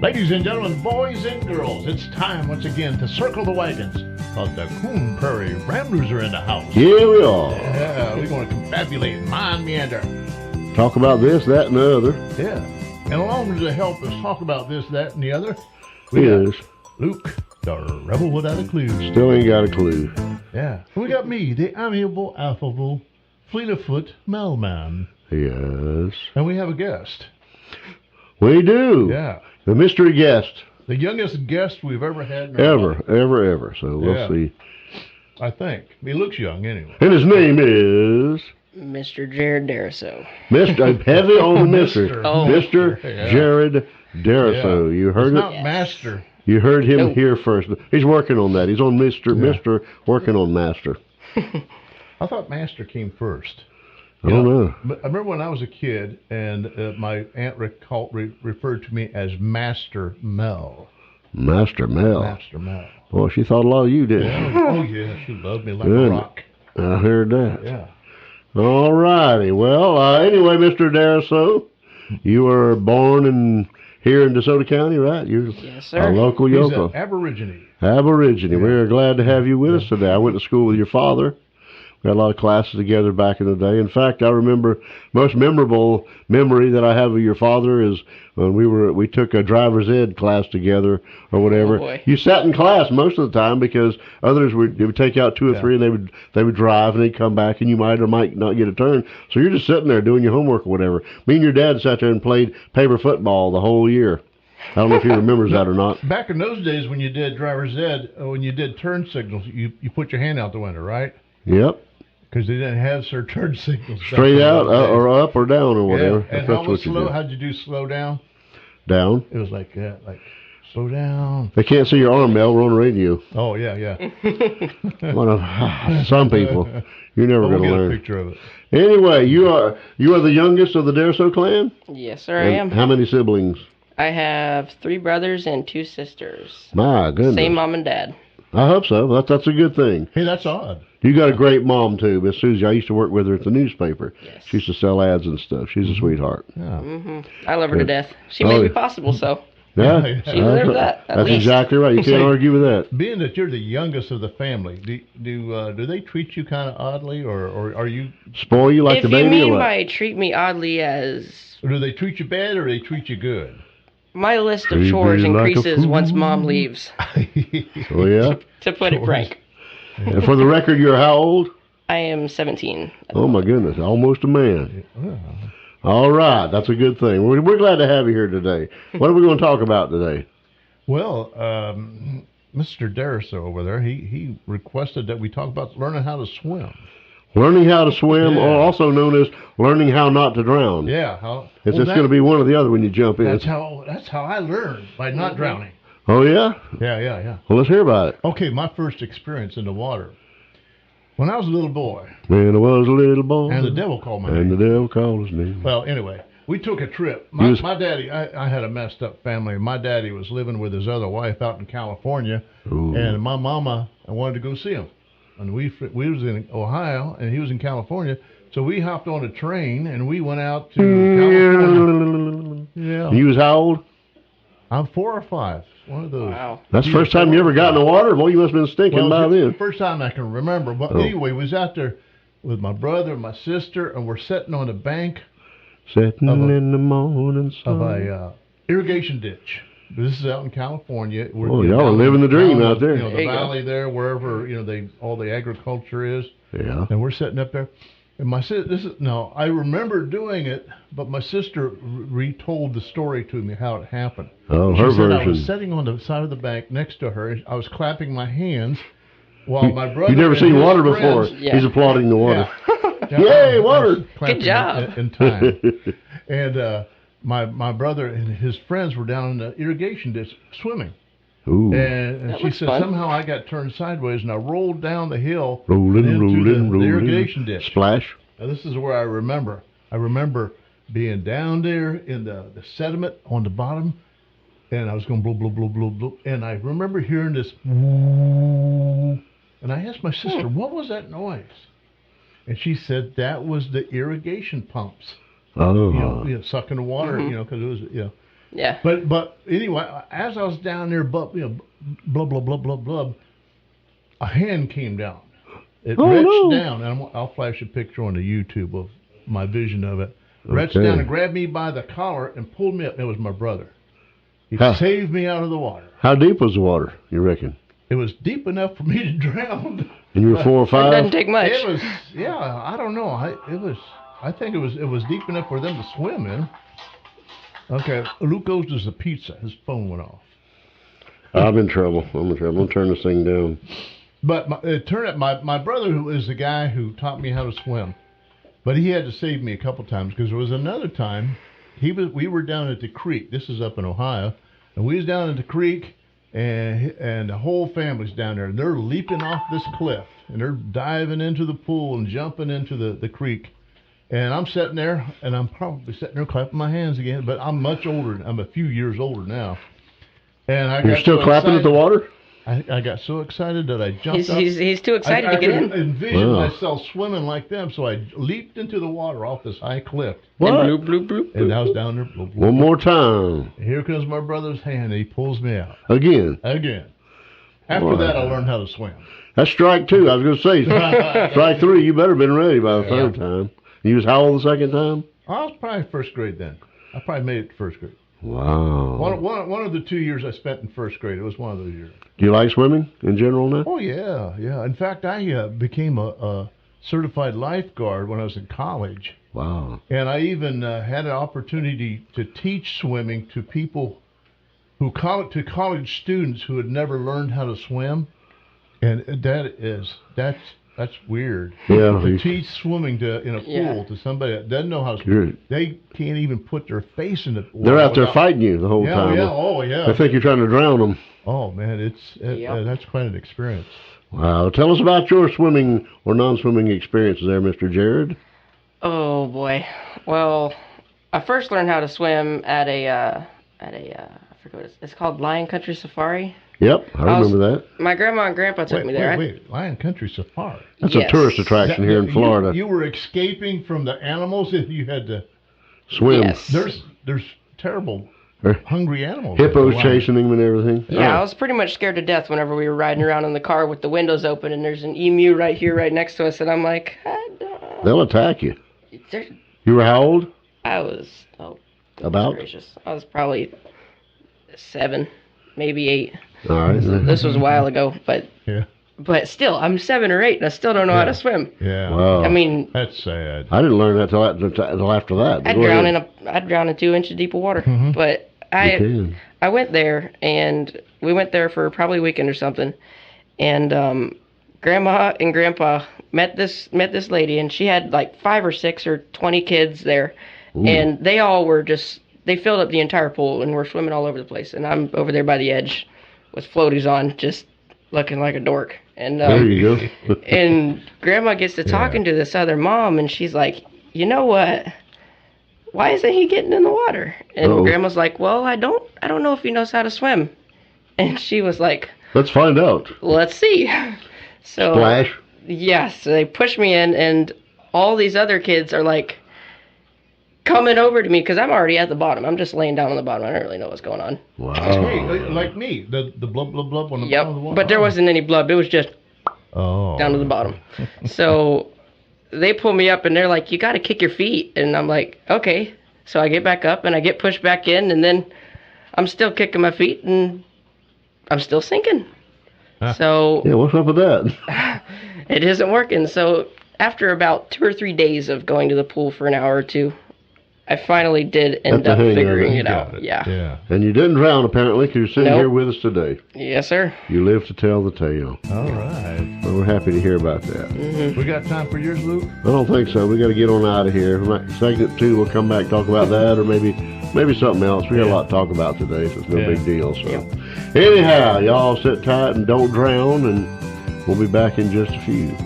Ladies and gentlemen, boys and girls, it's time once again to circle the wagons, because the Coon Prairie Ramblers are in the house. Here we are. Yeah, we're going to confabulate and mind meander. Talk about this, that, and the other. Yeah. And along to help us talk about this, that, and the other, we got Luke, the rebel without a clue. Still ain't got a clue. Yeah. We got me, the amiable, affable, fleet-of-foot mailman. Yes. And we have a guest. We do. Yeah. The mystery guest. The youngest guest we've ever had. Ever. So we'll see. I think. He looks young anyway. And his name is... Mr. Jared Deriso. Mr. Heavy on the Mr. Oh. Mr. Jared Deriso. Yeah. You heard It's it? not Master. You heard him here first. He's working on that. He's on Mr. working on Master. I thought Master came first. I don't know. I remember when I was a kid, and my aunt referred to me as Master Mel. Master Mel. Master Mel. Boy, she thought a lot of you, didn't she? Oh, yeah. She loved me like Good. a rock. I heard that. Yeah. All righty. Well, anyway, Mr. Deriso, you were born here in DeSoto County, right? You're Yes, sir. a local He's yokel. an Aborigine. Aborigine. Yeah. We're glad to have you with us today. I went to school with your father. We had a lot of classes together back in the day. In fact, I remember most memorable memory that I have of your father is when we took a driver's ed class together or whatever. Oh, boy. You sat in class most of the time because others would take out two or three and they would drive and they'd come back and you might or might not get a turn. So you're just sitting there doing your homework or whatever. Me and your dad sat there and played paper football the whole year. I don't know if he remembers that or not. Back in those days when you did driver's ed, when you did turn signals, you put your hand out the window, right? Yep. Because they didn't have their turn signals. Straight out or up or down or whatever. Yeah. And how was slow? How'd you do slow down? Down. It was like that, like slow down. They can't see your arm, Mel. We're on the radio. Oh, yeah. Some people. You're never going to We'll learn. get a picture of it. Anyway, you are the youngest of the Deriso clan? Yes, sir, I am. How many siblings? I have 3 brothers and 2 sisters. My goodness. Same mom and dad. I hope so. That's a good thing. Hey, that's odd. You got a great mom, too. Miss Susie, I used to work with her at the newspaper. Yes. She used to sell ads and stuff. She's a sweetheart. Yeah. I love her to death. She made me possible, so Yeah? She deserves that, at That's least. exactly right. You can't argue with that. Being that you're the youngest of the family, do they treat you kind of oddly, or are you? Spoil you like If the you baby mean or what? by treat me oddly as... Or do they treat you bad, or do they treat you good? My list of Treat chores me like a increases fool. once mom leaves, Oh, yeah? to put it frank. And for the record, you're how old? I am 17. Oh, my goodness. Almost a man. Yeah. All right. That's a good thing. We're glad to have you here today. What are we going to talk about today? Well, Mr. Deriso over there, he requested that we talk about learning how to swim. Learning how to swim, Yeah. or also known as learning how not to drown. Yeah, It's going to be one or the other when you jump in. That's how I learned, by not drowning. Oh, yeah? Yeah. Well, let's hear about it. Okay, my first experience in the water. When I was a little boy, When I was a little boy. and the devil called my And name. the devil called his name. Well, anyway, we took a trip. My daddy, I had a messed up family. My daddy was living with his other wife out in California, Ooh. and my mama wanted to go see him. And we was in Ohio, and he was in California, so we hopped on a train, and we went out to California. Yeah. You was how old? I'm 4 or 5. One of those. Wow. That's the first time you ever got in the water? Boy, you must have been stinking by Well, it's then. the first time I can remember. But anyway, we was out there with my brother and my sister, and we're sitting on the bank Sitting of a- in the morning of sun. a irrigation ditch. This is out in California. Oh, y'all are living the dream out there. You know, There the you go. valley there, wherever all the agriculture is. Yeah. And we're sitting up there. And my sister, I remember doing it, but my sister retold the story to me how it happened. Oh, She her said I was version. sitting on the side of the bank next to her. I was clapping my hands while my brother. You've never and seen his water before. friends- Yeah. He's applauding the water. Yeah. Yay, I was water. clapping Good job. In time. And my brother and his friends were down in the irrigation ditch swimming. Ooh. And That she looks said fun. somehow I got turned sideways and I rolled down the hill Rolling, into rolling, the irrigation ditch. Splash. Now, this is where I remember. I remember being down there in the sediment on the bottom, and I was going blow, blow, blow, blow, blow. And I remember hearing this, and I asked my sister, what was that noise? And she said that was the irrigation pumps, Oh. sucking the water, because it was, Yeah. But anyway, as I was down there, blah blah blah blah blah, a hand came down. It reached down, and I'll flash a picture on the YouTube of my vision of it. Reached down and grabbed me by the collar and pulled me up. It was my brother. He saved me out of the water. How deep was the water, you reckon? It was deep enough for me to drown. And you were 4 or 5? It doesn't take much. It was, yeah, I don't know. I think it was deep enough for them to swim in. Okay, Luke goes to the pizza. His phone went off. I'm in trouble. I'm going to turn this thing down. But it turned out my brother, who is the guy who taught me how to swim, but he had to save me a couple times because there was another time we were down at the creek. This is up in Ohio, and we was down at the creek, and the whole family's down there, and they're leaping off this cliff, and they're diving into the pool and jumping into the creek. And I'm sitting there, and I'm probably sitting there clapping my hands again, but I'm much older. I'm a few years older now. And You're still clapping at the water? I got so excited that I jumped up. He's too excited to get in. I envisioned myself swimming like them, so I leaped into the water off this high cliff. What? And bloop, bloop, bloop, And I was down there. Bloop, bloop, One more time. Here comes my brother's hand, and he pulls me out. Again. After that, I learned how to swim. That's strike 2. I was going to say, strike 3. You better been ready by the third time. You was how old the second time? I was probably first grade then. I probably made it to first grade. Wow. One of the 2 years I spent in first grade, it was one of those years. Do you like swimming in general now? Oh, yeah. In fact, I became a certified lifeguard when I was in college. Wow. And I even had an opportunity to teach swimming to people to college students who had never learned how to swim. And that's weird. Yeah. To teach swimming in a pool to somebody that doesn't know how to swim. They can't even put their face in the water. They're out there fighting you the whole time. Yeah. Oh, yeah. They think you're trying to drown them. Oh, man, that's quite an experience. Wow. Tell us about your swimming or non-swimming experiences there, Mr. Jared. Oh boy. Well, I first learned how to swim at I forget what it's called, Lion Country Safari. Yep, I remember that. My grandma and grandpa took me there. Wait, Lion Country Safari. That's a tourist attraction here in Florida. You were escaping from the animals and you had to swim. Yes. There's terrible hungry animals. Hippos chasing him and everything. Yeah, I was pretty much scared to death whenever we were riding around in the car with the windows open and there's an emu right here, right next to us, and I'm like, they'll attack you. There, You were how old? I was, about? Gracious. I was probably 7, maybe 8. All right. This was a while ago, but yeah. But still, I'm 7 or 8 and I still don't know how to swim. Yeah. Wow. I mean, that's sad. I didn't learn that till after that. I'd drown in 2 inches deep of water. Mm-hmm. But I went there, and we went there for probably a weekend or something. And Grandma and Grandpa met this lady, and she had like 5 or 6 or 20 kids there. Ooh. And they all were they filled up the entire pool and were swimming all over the place. And I'm over there by the edge with floaties on, just looking like a dork. And there you go. And Grandma gets to talking to this other mom, and she's like, you know what? Why isn't he getting in the water? And Grandma's like, well, I don't know if he knows how to swim. And she was like, let's find out. Let's see. So splash. Yes, so they push me in, and all these other kids are like coming over to me because I'm already at the bottom. I'm just laying down on the bottom. I don't really know what's going on. Wow. Like me, the blub blub blub on the bottom of the water. But there wasn't any blub. It was just down to the bottom. So they pull me up and they're like, you got to kick your feet. And I'm like, okay. So I get back up and I get pushed back in, and then I'm still kicking my feet and I'm still sinking. So yeah, what's up with that? It isn't working. So after about 2 or 3 days of going to the pool for an hour or two, I finally did end up figuring it out. Yeah. And you didn't drown, apparently, because you're sitting here with us today. Yes, sir. You live to tell the tale. All right. Well, we're happy to hear about that. Mm-hmm. We got time for yours, Luke? I don't think so. We got to get on out of here. Segment 2, we'll come back, talk about that, or maybe something else. We got a lot to talk about today, so it's no big deal. So, anyhow, y'all sit tight and don't drown, and we'll be back in just a few.